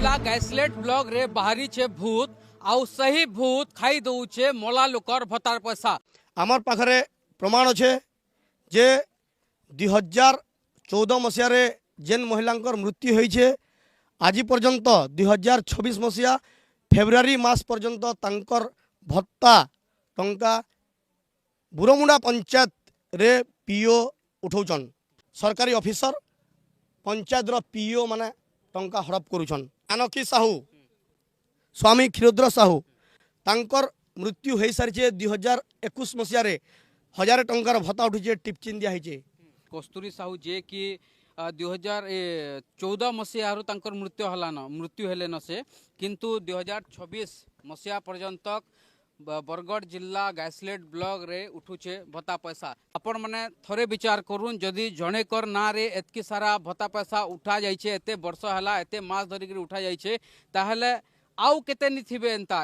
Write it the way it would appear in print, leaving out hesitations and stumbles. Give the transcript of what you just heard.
जिला गैसलेट ब्लॉक रे बाहरी छे भूत आउ सही भूत खाई दउछे मोला लोकर भतार पैसा। आमर पाखरे प्रमाण अच्छे जे 2014 मसीह जेन महिलांकर मृत्यु होइछे आज पर्यंत 2026 मसीहा फेब्रुआरी मास पर्यंत तांकर भत्ता टंका बुरमुंडा पंचायत रे पीओ उठौछन। सरकारी ऑफिसर पंचायत रो पीओ माने टंका हड़प करुछन। जानकी साहू स्वामी क्षीरोद्र साहू तांकर मृत्यु हो सारी 2021 मसीह 1000 टंकार भत्ता उठी टिपचिन दिया होइछे। कस्तूरी साहू जे कि 2014 मसीह मृत्यु हेले न से किंतु 2026 मसीहा पर्यंत बरगढ़ जिला गैसलेट ब्लॉक रे उठुचे भत्ता पैसा। आपण माने थरे विचार करूँ जदि जणे कर ना रे एतकी सारा भत्ता पैसा उठा जाइछे एते वर्ष हला एते मास धरिक उठा जाइछे ताहले आउ केते नि थिबे एंता।